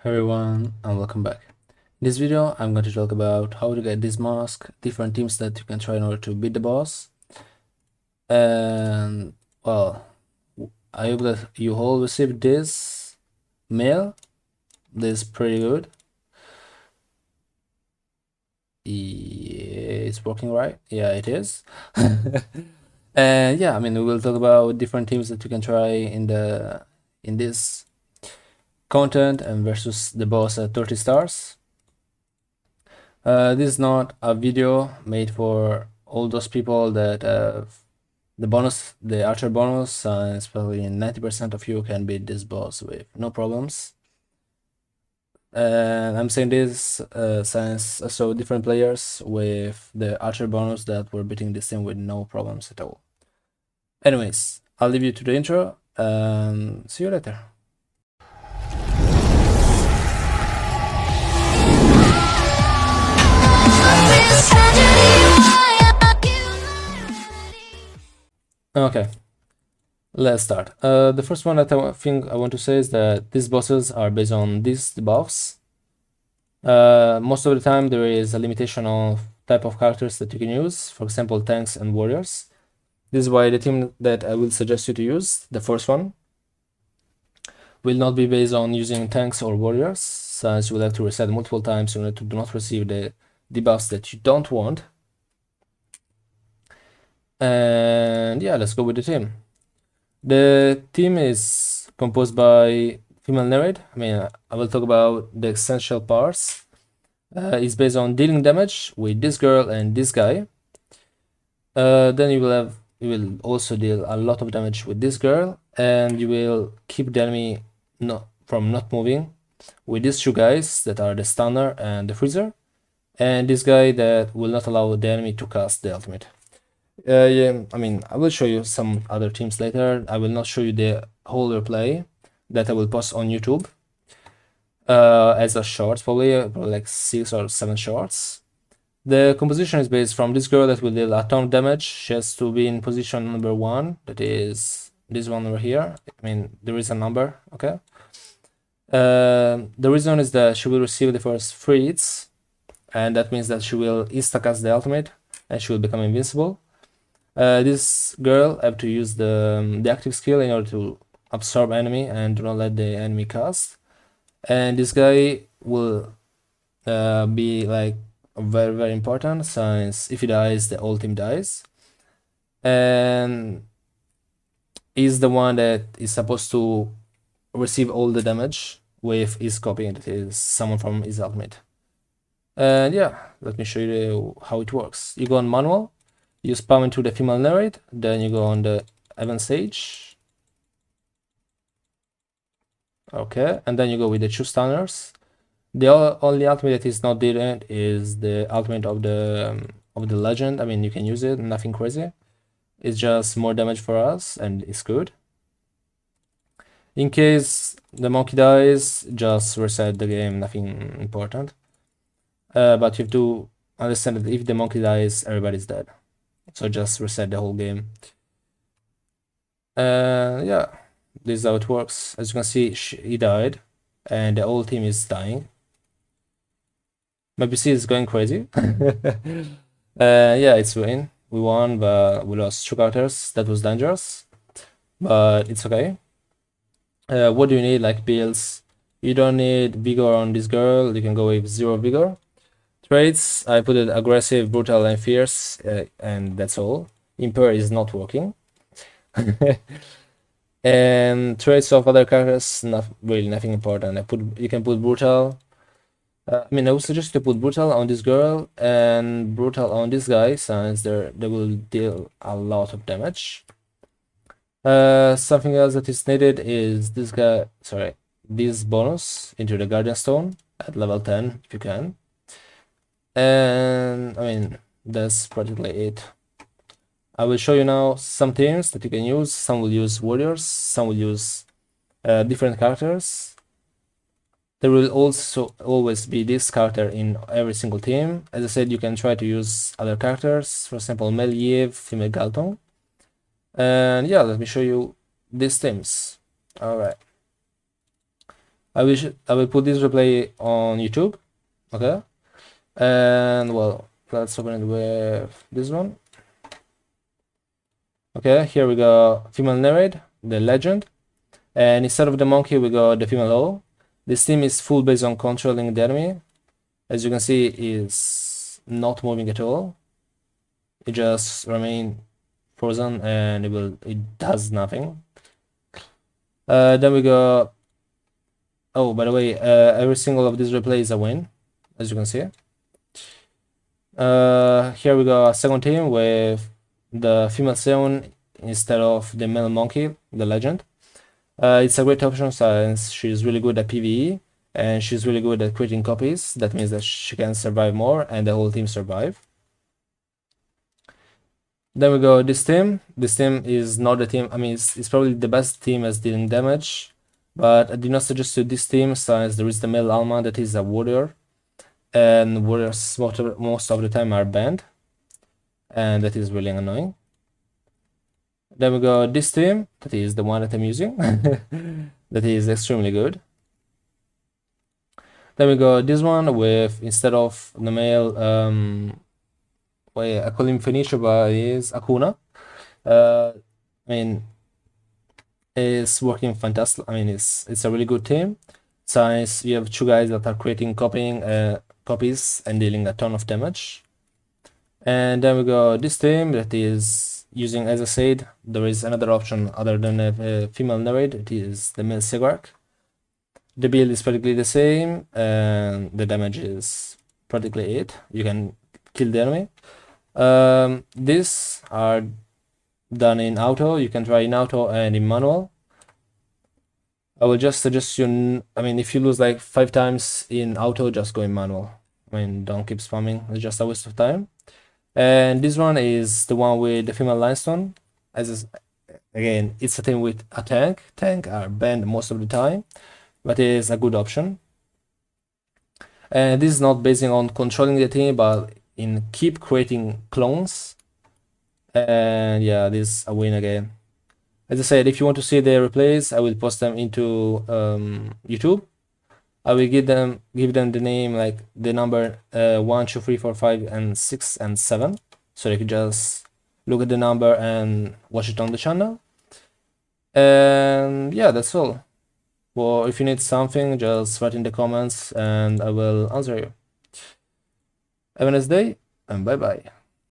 Everyone, and welcome back. In this video, I'm going to talk about how to get this mask, different teams that you can try in order to beat the boss. And well, I hope that you all received this mail. This is pretty good. Yeah, it's working right. Yeah, it is. And yeah, I mean, we will talk about different teams that you can try in this content and versus the boss at 30 stars. This is not a video made for all those people that have the archer bonus, and especially 90% of you can beat this boss with no problems. And I'm saying this since I saw different players with the archer bonus that were beating this thing with no problems at all. Anyways, I'll leave you to the intro and see you later. Okay, let's start. The first one that I think I want to say is that these bosses are based on these debuffs. Most of the time there is a limitation of type of characters that you can use, for example tanks and warriors. This is why the team that I will suggest you to use, the first one, will not be based on using tanks or warriors, since you will have to reset multiple times in order to do not receive the debuffs that you don't want. And yeah, let's go with the team. The team is composed by female Nereid. I mean, I will talk about the essential parts. It's based on dealing damage with this girl and this guy. Then you will also deal a lot of damage with this girl, and you will keep the enemy from not moving with these two guys that are the stunner and the freezer, and this guy that will not allow the enemy to cast the ultimate. Yeah, I mean, I will show you some other teams later. I will not show you the whole replay that I will post on YouTube as a short, probably like 6 or 7 shorts. The composition is based from this girl that will deal a ton of damage. She has to be in position number 1, that is this one over here. I mean, there is a number, okay? The reason is that she will receive the first 3 hits, and that means that she will insta-cast the ultimate, and she will become invincible. This girl have to use the active skill in order to absorb enemy and do not let the enemy cast. And this guy will be like very, very important, since if he dies, the whole team dies. And he's the one that is supposed to receive all the damage with his copy, that is someone from his ultimate. And yeah, let me show you how it works. You go on manual, you spam into the female Nereid, then you go on the event stage. Okay, and then you go with the 2 stunners. The only ultimate that is not dealing is the ultimate of the legend. I mean, you can use it, nothing crazy. It's just more damage for us, and it's good. In case the monkey dies, just reset the game, nothing important. But you have to understand that if the monkey dies, everybody's dead. So just reset the whole game. Yeah, this is how it works. As you can see, he died, and the whole team is dying. My PC is going crazy. Yeah, it's win. We won, but we lost 2 characters. That was dangerous, but it's okay. What do you need? Like builds, you don't need vigor on this girl. You can go with 0 vigor. Traits, I put it aggressive, brutal, and fierce, and that's all. Impair is not working. And traits of other characters, not really nothing important. You can put brutal. I mean, I would suggest to put brutal on this girl and brutal on this guy, since they will deal a lot of damage. Something else that is needed is this guy. Sorry, this bonus into the Guardian Stone at level 10 if you can. And I mean, that's practically it. I will show you now some teams that you can use. Some will use warriors, some will use different characters. There will also always be this character in every single team. As I said, you can try to use other characters, for example, Meliev, female Galton. And yeah, let me show you these teams. Alright. I will put this replay on YouTube. Okay, and well, let's open it with this one. Okay, here we go female Nereid, the legend, and instead of the monkey we got the female O. This team is full based on controlling the enemy. As you can see, is not moving at all. It just remain frozen and it does nothing. Then we go. Oh, by the way, every single of these replays is a win, as you can see. Here we go, a second team with the female Seon instead of the male monkey, the legend. It's a great option since she's really good at PvE and she's really good at creating copies. That means that she can survive more and the whole team survive. Then we go this team. This team is not the team, I mean, it's probably the best team as dealing damage, but I did not suggest to this team since there is the male Alma that is a warrior, and warriors most of the time are banned, and that is really annoying. Then we go this team, that is the one that I'm using, that is extremely good. Then we go this one with, instead of the male, I call him Phoenicia, but he is Akuna. I mean, it's working fantastic. I mean, it's a really good team. Since you have two guys that are creating copies and dealing a ton of damage. And then we go this team that is using, as I said, there is another option other than a female Nereid. It is the male Sigarch. The build is practically the same, and the damage is practically it. You can kill the enemy. These are done in auto. You can try in auto and in manual. I will just suggest you, I mean, if you lose like 5 times in auto, just go in manual. I mean, don't keep spamming, it's just a waste of time. And this one is the one with the female limestone. Again, it's a team with a tank. Tank are banned most of the time, but it is a good option. And this is not basing on controlling the team, but in keep creating clones. And yeah, this is a win again. As I said, if you want to see the replays, I will post them into YouTube. I will give them the name, like the number 1, 2, 3, 4, 5, and 6 and 7. So you can just look at the number and watch it on the channel. And yeah, that's all. Well, if you need something, just write in the comments and I will answer you. Have a nice day and bye bye.